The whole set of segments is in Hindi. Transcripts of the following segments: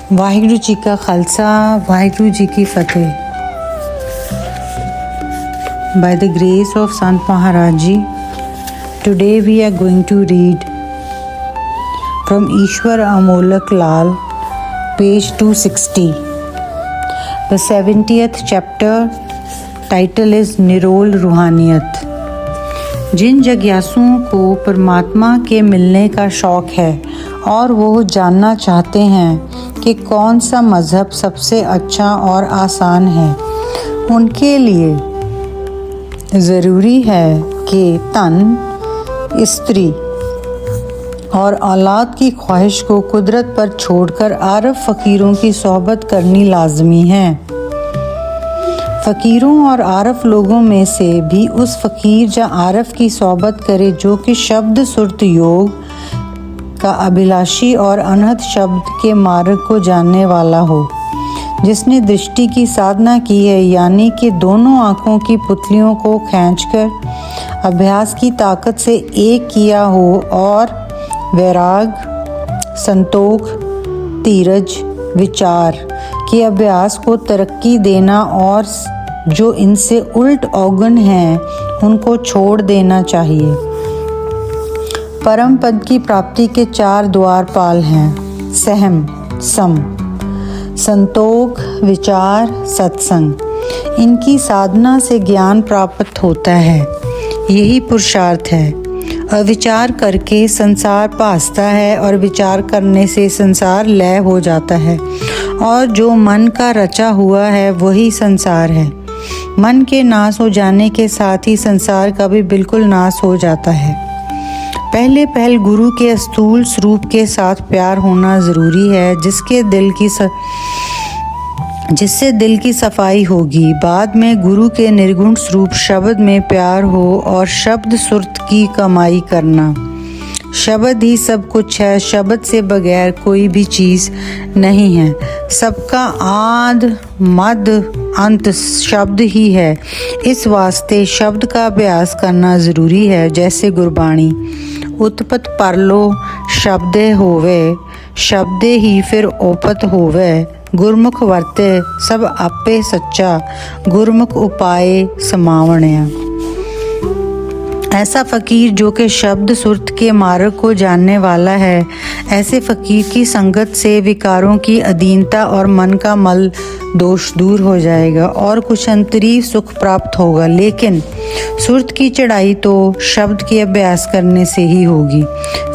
वाहिगुरु जी का खालसा, वाहिगुरु जी की फतेह। By the grace of Sant Maharaj Ji, today we are going to read from Ishwar Amolak Lal, page 260. The 70th chapter, title is Nirol रूहानियत। जिन जिज्ञासुओं को परमात्मा के मिलने का शौक है और वो जानना चाहते हैं कि कौन सा मज़हब सबसे अच्छा और आसान है, उनके लिए ज़रूरी है कि तन, स्त्री और औलाद की ख्वाहिश को कुदरत पर छोड़कर आरफ फ़कीरों की सोहबत करनी लाजमी है। फ़कीरों और आरफ लोगों में से भी उस फ़कीर या आरफ की सोहबत करे जो कि शब्द सुरत योग का अभिलाषी और अनहद शब्द के मार्ग को जानने वाला हो, जिसने दृष्टि की साधना की है, यानी कि दोनों आँखों की पुतलियों को खींचकर अभ्यास की ताकत से एक किया हो और वैराग, संतोख, धीरज, विचार के अभ्यास को तरक्की देना और जो इनसे उल्ट अवगुण हैं उनको छोड़ देना चाहिए। परम पद की प्राप्ति के 4 द्वारपाल हैं: सहम, सम, संतोख, विचार, सत्संग। इनकी साधना से ज्ञान प्राप्त होता है, यही पुरुषार्थ है। और विचार करके संसार भासता है और विचार करने से संसार लय हो जाता है, और जो मन का रचा हुआ है वही संसार है। मन के नाश हो जाने के साथ ही संसार का भी बिल्कुल नाश हो जाता है। पहले गुरु के स्थूल स्वरूप के साथ प्यार होना ज़रूरी है, जिससे दिल की सफाई होगी। बाद में गुरु के निर्गुण स्वरूप शब्द में प्यार हो और शब्द सुरत की कमाई करना। शब्द ही सब कुछ है, शब्द से बगैर कोई भी चीज़ नहीं है। सबका आद मद अंत शब्द ही है। इस वास्ते शब्द का अभ्यास करना ज़रूरी है। जैसे गुरबाणी, उत्पत परलो शब्दे होवे, शब्दे ही फिर ओपत होवे। गुरमुख वर्ते सब आपे सच्चा, गुरमुख उपाय समावणया। ऐसा फ़कीर जो कि शब्द सुरत के मार्ग को जानने वाला है, ऐसे फ़कीर की संगत से विकारों की अधीनता और मन का मल दोष दूर हो जाएगा और कुछ अंतरीव सुख प्राप्त होगा। लेकिन सुरत की चढ़ाई तो शब्द के अभ्यास करने से ही होगी।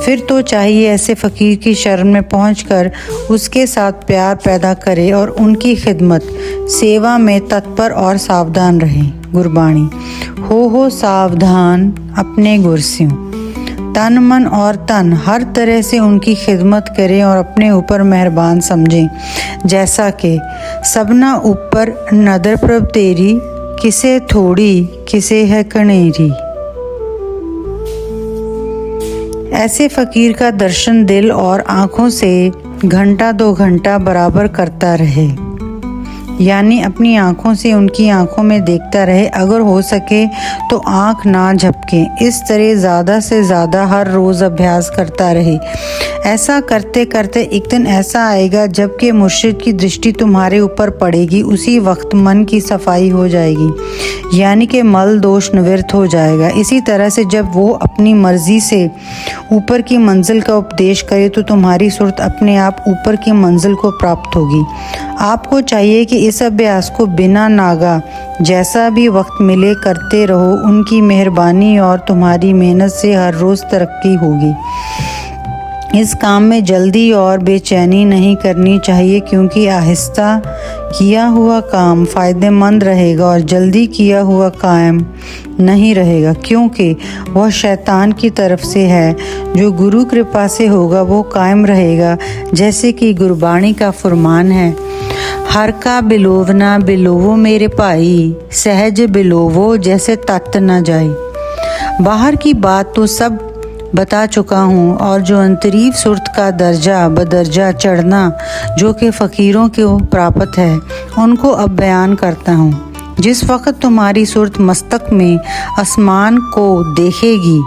फिर तो चाहिए ऐसे फ़कीर की शरण में पहुंचकर उसके साथ प्यार पैदा करे और उनकी खिदमत सेवा में तत्पर और सावधान रहे। गुरबाणी, हो सावधान अपने गुर स्यों। तन मन और तन हर तरह से उनकी खिदमत करें और अपने ऊपर मेहरबान समझें। जैसा कि सबना ऊपर नदर प्रभ तेरी, किसे थोड़ी किसे है कनेरी। ऐसे फ़कीर का दर्शन दिल और आँखों से घंटा 2 घंटा बराबर करता रहे, यानी अपनी आँखों से उनकी आँखों में देखता रहे। अगर हो सके तो आँख ना झपके। इस तरह ज़्यादा से ज़्यादा हर रोज़ अभ्यास करता रहे। ऐसा करते करते एक दिन ऐसा आएगा जबकि मुर्शिद की दृष्टि तुम्हारे ऊपर पड़ेगी, उसी वक्त मन की सफाई हो जाएगी, यानी कि मल दोष निवृत्त हो जाएगा। इसी तरह से जब वो अपनी मर्जी से ऊपर की मंजिल का उपदेश करे तो तुम्हारी सुरत अपने आप ऊपर की मंजिल को प्राप्त होगी। आपको चाहिए कि इस अभ्यास को बिना नागा जैसा भी वक्त मिले करते रहो। उनकी मेहरबानी और तुम्हारी मेहनत से हर रोज़ तरक्की होगी। इस काम में जल्दी और बेचैनी नहीं करनी चाहिए, क्योंकि आहिस्ता किया हुआ काम फ़ायदेमंद रहेगा और जल्दी किया हुआ कायम नहीं रहेगा, क्योंकि वह शैतान की तरफ से है। जो गुरु कृपा से होगा वो कायम रहेगा। जैसे कि गुरबाणी का फरमान है, हर का बिलोवना बिलोवो मेरे भाई, सहज बिलोवो जैसे तत न जाए। बाहर की बात तो सब बता चुका हूँ, और जो अंतरीव सुरत का दर्जा बदर्जा चढ़ना जो कि फ़कीरों को प्राप्त है, उनको अब बयान करता हूँ। जिस वक़्त तुम्हारी सुरत मस्तक में आसमान को देखेगी,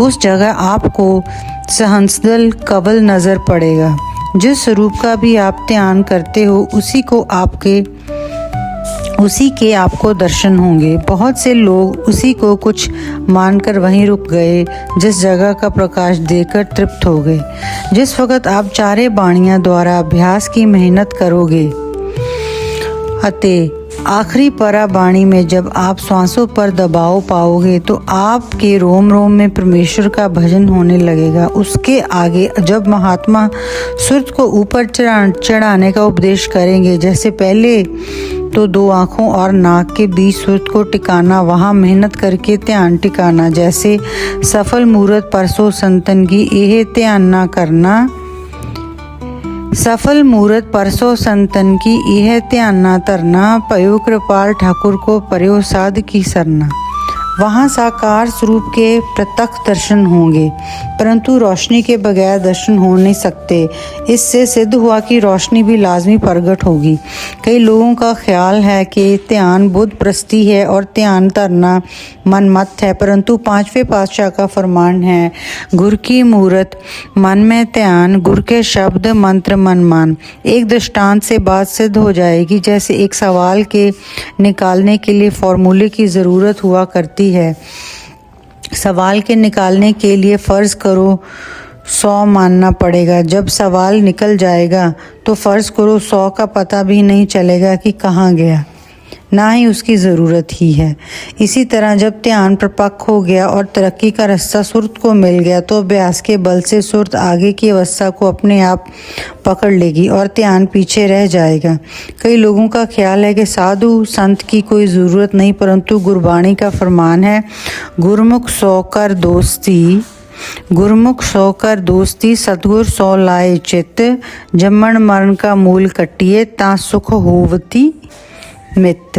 उस जगह आपको सहंसदल कवल नज़र पड़ेगा। जिस स्वरूप का भी आप ध्यान करते हो उसी के आपको दर्शन होंगे। बहुत से लोग उसी को कुछ मानकर वहीं रुक गए, जिस जगह का प्रकाश देखकर तृप्त हो गए। जिस वक्त आप चारे बाणियां द्वारा अभ्यास की मेहनत करोगे अतः आखिरी परा बाणी में जब आप श्वासों पर दबाव पाओगे तो आपके रोम रोम में परमेश्वर का भजन होने लगेगा। उसके आगे जब महात्मा सुरत को ऊपर चढ़ाने का उपदेश करेंगे, जैसे पहले तो 2 आँखों और नाक के बीच सुरत को टिकाना, वहाँ मेहनत करके ध्यान टिकाना, जैसे सफल मूरत परसों संतन की यह ध्यान ना करना, सफल मूरत परसों संतन की यह ध्यान ना तरना, पयो कृपाल ठाकुर को पर्यो साध की सरना। वहाँ साकार स्वरूप के प्रत्यक्ष दर्शन होंगे, परंतु रोशनी के बगैर दर्शन हो नहीं सकते। इससे सिद्ध हुआ कि रोशनी भी लाजमी प्रकट होगी। कई लोगों का ख्याल है कि ध्यान बुद्ध प्रस्ती है और ध्यान धरना मनमत है, परंतु 5वें पातशाह का फरमान है, गुर की मूरत मन में ध्यान, गुर के शब्द मंत्र मन मान। एक दृष्टांत से बात सिद्ध हो जाएगी। जैसे एक सवाल के निकालने के लिए फॉर्मूले की ज़रूरत हुआ करती है। सवाल के निकालने के लिए फर्ज करो 100 मानना पड़ेगा। जब सवाल निकल जाएगा तो फर्ज करो 100 का पता भी नहीं चलेगा कि कहाँ गया, ना ही उसकी ज़रूरत ही है। इसी तरह जब ध्यान परिपक्व हो गया और तरक्की का रास्ता सुरत को मिल गया तो अभ्यास के बल से सुरत आगे की अवस्था को अपने आप पकड़ लेगी और ध्यान पीछे रह जाएगा। कई लोगों का ख्याल है कि साधु संत की कोई ज़रूरत नहीं, परंतु गुरबाणी का फरमान है, गुरमुख सौ कर दोस्ती सतगुर सौ लाए चित, जम्मण मरण का मूल कटिए ता सुख होवती मित।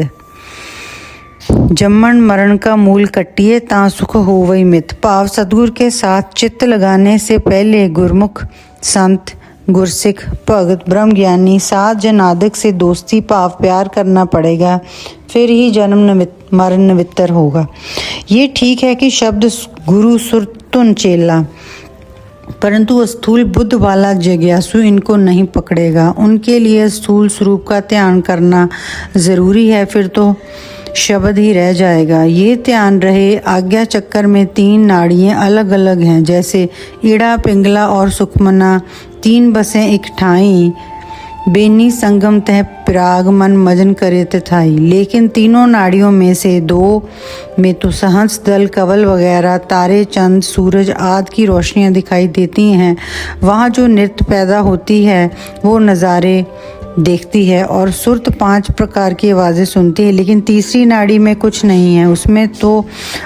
जम्मण मरण का मूल कटिए ता सुख होवई मित। भाव सतगुर के साथ चित्त लगाने से पहले गुरमुख संत गुरसिख भगत ब्रह्म ज्ञानी साध जनादिक से दोस्ती भाव प्यार करना पड़ेगा, फिर ही जन्म मरण निवित्तर होगा। ये ठीक है कि शब्द गुरु सुरतुन चेला, परंतु स्थूल बुद्ध वाला जिज्ञासु इनको नहीं पकड़ेगा। उनके लिए स्थूल स्वरूप का ध्यान करना ज़रूरी है, फिर तो शब्द ही रह जाएगा। ये ध्यान रहे आज्ञा चक्कर में 3 नाड़ियाँ अलग अलग हैं, जैसे ईड़ा पिंगला और सुखमना 3 बसें एक ठाई, बेनी संगम तह प्राग मन मजन करे तथाई। लेकिन तीनों नाड़ियों में से 2 में तो सहंस दल कवल वगैरह तारे चंद सूरज आदि की रोशनियां दिखाई देती हैं। वहाँ जो नृत्य पैदा होती है वो नज़ारे देखती है और सुरत 5 प्रकार की आवाज़ें सुनती है। लेकिन तीसरी नाड़ी में कुछ नहीं है, उसमें तो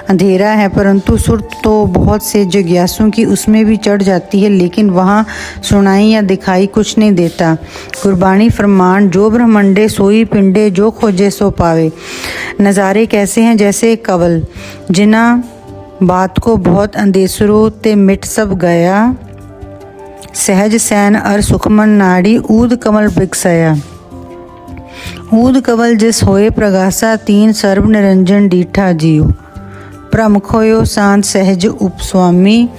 अंधेरा है, परंतु सुरत तो बहुत से जिज्ञासुओं की उसमें भी चढ़ जाती है, लेकिन वहाँ सुनाई या दिखाई कुछ नहीं देता। गुरबाणी फरमान, जो ब्रह्मंडे सोई पिंडे जो खोजे सो पावे। नज़ारे कैसे हैं? जैसे कवल, जिना बात को बहुत अंदेसरो ते मिट सब गया, सहज सैन अर सुखमन नाड़ी ऊद कमल बिकसया। ऊद कमल जिस होए प्रगासा 3 सर्व निरंजन डीठा जियो, भ्रम खोयो शांत सहज उपस्वामी,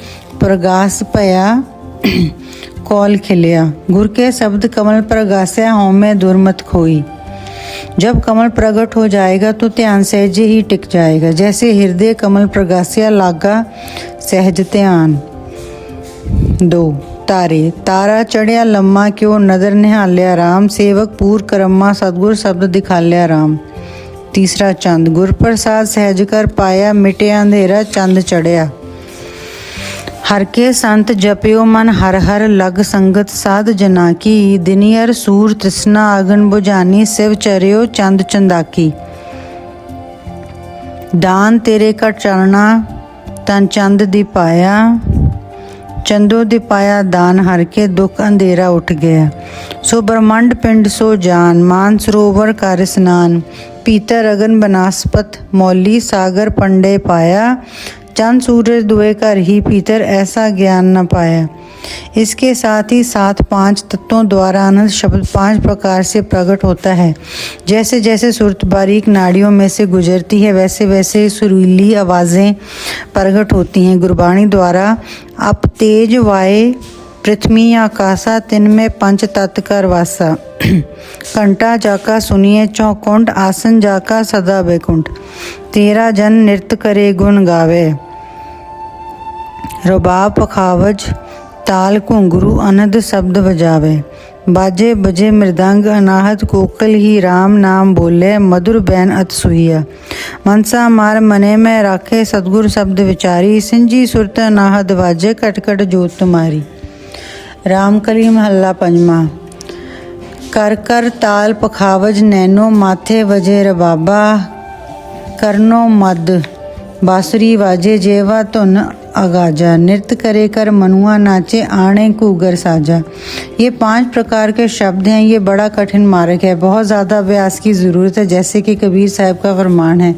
प्रगास पया कौल खिलिया। गुर के शब्द कमल प्रगास्या हों में दुर्मत खोई। जब कमल प्रकट हो जाएगा तो ध्यान सहज ही टिक जाएगा, जैसे हृदय कमल प्रगास्या लागा सहज ध्यान। 2 तारे, तारा चढ़िया लम्मा क्यों नदर निहालिया राम, सेवक पूर करम्मा सतगुर शब्द दिखालिया राम। 3 चंद, गुर प्रसाद सहज कर पाया, मिटिया अंधेरा चंद चढ़िया। हर के संत जपियो मन हर हर लग संगत साध जना की, दिनियर सूर तृष्णा अगन बुझानी, शिव चरियो चंद चंदाकी। दान तेरे का चरणा तन चंद दी पाया, चंदो दिपाया दान हर के दुख अंधेरा उठ गया। सो ब्रह्मांड पिंड सो जान, मान सरोवर कर स्नान, पीतर अगन बनास्पत मौली सागर पंडे पाया, चंद सूरज दुए कर ही पीतर ऐसा ज्ञान न पाया। इसके साथ ही 5 तत्वों द्वारा आनंद शब्द 5 प्रकार से प्रकट होता है। जैसे जैसे सुरत बारीक नाड़ियों में से गुजरती है वैसे वैसे सुरीली आवाज़ें प्रकट होती हैं। गुरबाणी द्वारा अप तेज वाए पृथ्वी आकाशा तिनमें पंच तत्व कर वासा। कंटा जाका सुनिए चौकुंठ आसन जाका सदा बैकुंठ। तेरा जन नृत्य करे गुण गावे। रबाब पखावज ताल घुंघरू अनहद शब्द बजावे। बाजे बजे मृदंग अनाहत कोकल ही राम नाम बोले मधुर बैन अत सुहिया। मनसा मार मने में राखे सतगुर शब्द विचारी। सिंजी सुरत अनाहत बाजे कट कट जोत तुम्हारी। रामकली महला पंजवा। कर कर ताल पखावज नैनो माथे वजे रबाबा। करनो मद बांसुरी वाजे जेवा धुन अगाजा। नृत्य करे कर मनुआ नाचे आणे कूगर साजा। ये 5 प्रकार के शब्द हैं। ये बड़ा कठिन मार्ग है, बहुत ज़्यादा अभ्यास की ज़रूरत है, जैसे कि कबीर साहब का फरमान है।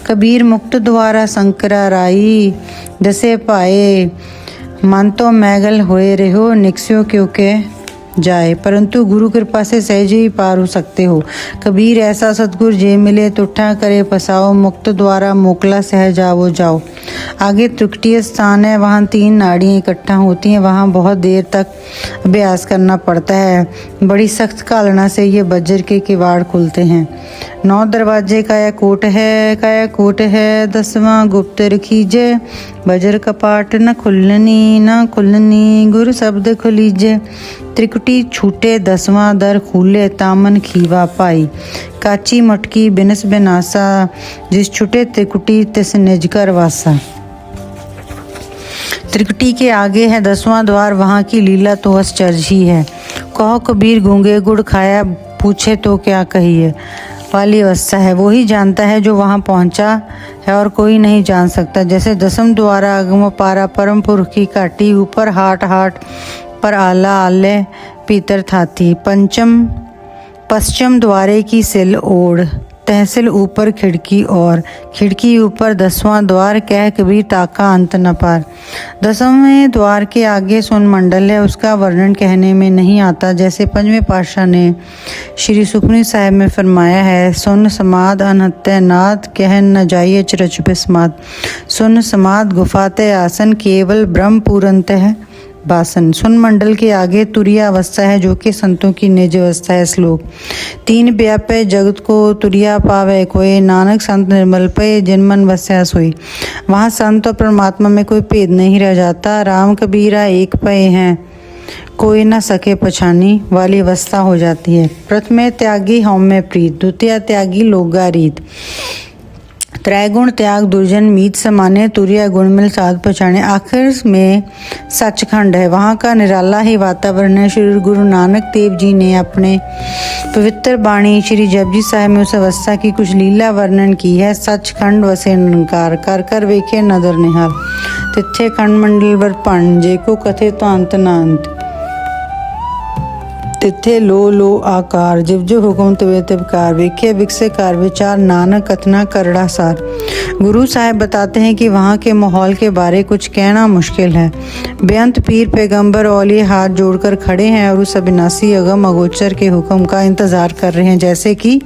कबीर मुक्त द्वारा संकरा राई। दसे पाए मन तो मैगल होए रहो। निकस्यो क्योंकि जाए, परंतु गुरु कृपा से सहज ही पार हो सकते हो। कबीर ऐसा सतगुर जे मिले तुठा करे पसाओ। मुक्त द्वारा मोकला सहज आवो जाओ। आगे त्रिकुटीय स्थान है, वहाँ 3 नाड़ियाँ इकट्ठा होती हैं, वहाँ बहुत देर तक अभ्यास करना पड़ता है। बड़ी सख्त कालना से ये वज्र के किवाड़ खुलते हैं। 9 दरवाजे काया कोट है 10वां गुप्त रखीजे। वज्र कपाट न खुलनी गुरु शब्द खुलीजे। त्रिकुटी छूटे 10वां दर खूले तामन खीवा पाई। काची मटकी बिनस बिनासा जिस छूटे त्रिकुटी तिस निज कर वासा। त्रिकुटी के आगे है 10वां द्वार, वहाँ की लीला तो आश्चर्य ही है। कहो कबीर गूंगे गुड़ खाया, पूछे तो क्या कहिए वाली अवस्था है। वो ही जानता है जो वहाँ पहुँचा है और कोई नहीं जान सकता। जैसे 10म द्वारा अगम पारा परम पुरुष की काटी। ऊपर हाट पर आला आले पीतर थाती। पश्चिम द्वारे की सिल ओढ़ तहसील ऊपर खिड़की और खिड़की ऊपर 10वां द्वार। कह कबीर ताका अंत न पार। 10वें द्वार के आगे सुन मंडल है, उसका वर्णन कहने में नहीं आता। जैसे 5वें पातशाह ने श्री सुखमनी साहिब में फरमाया है, सुन समाद अनहत्य नाद कह न जाइए चरच बिस्माद। सुन समाद गुफाते आसन केवल ब्रह्म पूरनतः बासन। सुन मंडल के आगे तुरीय अवस्था है, जो कि संतों की निज अवस्था है। श्लोक 3 व्यापे जगत को तुरिया पावे कोई। नानक संत निर्मल पे जिनमन वस्या सोई। वहाँ संत और परमात्मा में कोई भेद नहीं रह जाता। राम कबीरा एक पे हैं, कोई न सके पछानी वाली अवस्था हो जाती है। प्रथमे त्यागी हौम्य प्रीत, द्वितीय त्यागी लोगा रीत। त्रैगुण त्याग दुर्जन मीत समाने। तुरिया गुण मिल साध पहचाने। आखिर में सचखंड है, वहाँ का निराला ही वातावरण है। श्री गुरु नानक देव जी ने अपने पवित्र बाणी श्री जपजी साहिब में उस अवस्था की कुछ लीला वर्णन की है। सचखंड वसे निरंकार कर कर वेखे नदर निहाल। तिथे खंड मंडल वर पण जेको कथे तो अंत न अंत। तिथे लो आकार जिव जो हुकुम तवे तिबकार। वेखे विकसे कार विचार नानक कथना करड़ा सार। गुरु साहब बताते हैं कि वहाँ के माहौल के बारे कुछ कहना मुश्किल है। बेअंत पीर पैगंबर औलिए हाथ जोड़कर खड़े हैं और उस अविनाशी अगम अगोचर के हुक्म का इंतजार कर रहे हैं। जैसे कि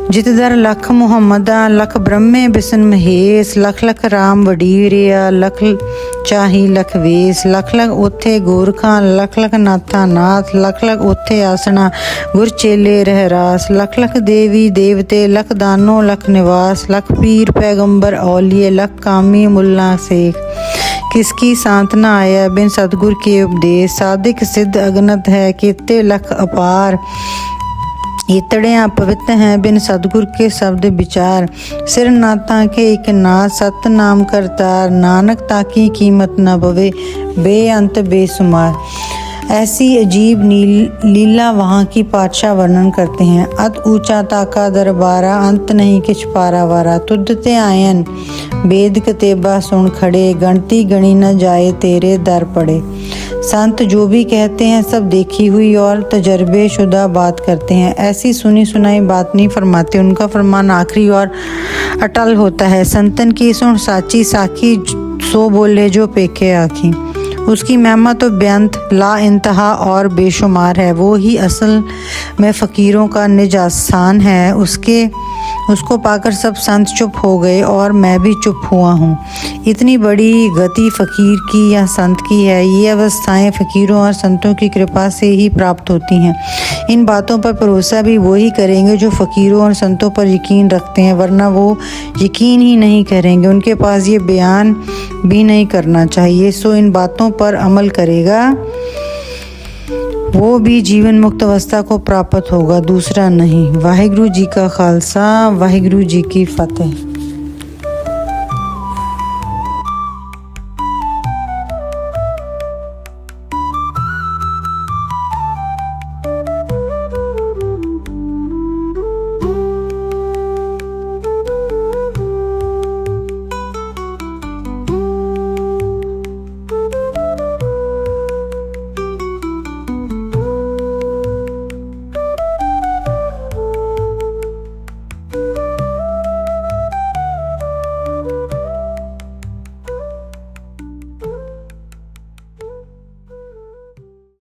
जित दर लख मुहम्मदा लख ब्रह्मे बिसन महेश। लख लख राम वडीरिया लख चाही लख वेश। लख लख ओथे गोरखा लख लख नाथा नाथ। लख लख ओथे आसना गुर चेले रह रास। लख लख देवी देवते लख दानो लख निवास। लख पीर पैगंबर औलिए लख कामी मुल्ला शेख। किसकी सांत्वना आया बिन सतगुर के उपदेश। सादिक सिद्ध अगनत है कितने लख अपार। इतड़ियाँ पवित्र हैं बिन सतगुर के शब्द विचार। सिर नाता के एक नाथ सत नाम करतार। नानक ताकी कीमत न बवे बेअंत बेसुमार। ऐसी अजीब लीला वहाँ की पातशाह वर्णन करते हैं। अत ऊंचा ताका दरबारा अंत नहीं किछ पारा वारा। तुद्धते आयन वेद कतेबा सुन खड़े। गणती गणी न जाए तेरे दर पड़े। संत जो भी कहते हैं सब देखी हुई और तजर्बे शुदा बात करते हैं। ऐसी सुनी सुनाई बात नहीं फरमाते। उनका फरमान आखिरी और अटल होता है। संतन की सुन साची साखी सो बोले जो पेखे आखी। उसकी महिमा तो बेअंत ला इंतहा और बेशुमार है। वो ही असल में फ़कीरों का निज आस्थान है। उसके उसको पाकर सब संत चुप हो गए और मैं भी चुप हुआ हूँ। इतनी बड़ी गति फ़कीर की या संत की है। ये अवस्थाएं फ़कीरों और संतों की कृपा से ही प्राप्त होती हैं। इन बातों पर भरोसा भी वही करेंगे जो फ़कीरों और संतों पर यकीन रखते हैं, वरना वो यकीन ही नहीं करेंगे। उनके पास ये बयान भी नहीं करना चाहिए। सो इन बातों पर अमल करेगा वो भी जीवन मुक्त अवस्था को प्राप्त होगा, दूसरा नहीं। वाहिगुरु जी का खालसा, वाहिगुरु जी की फतेह।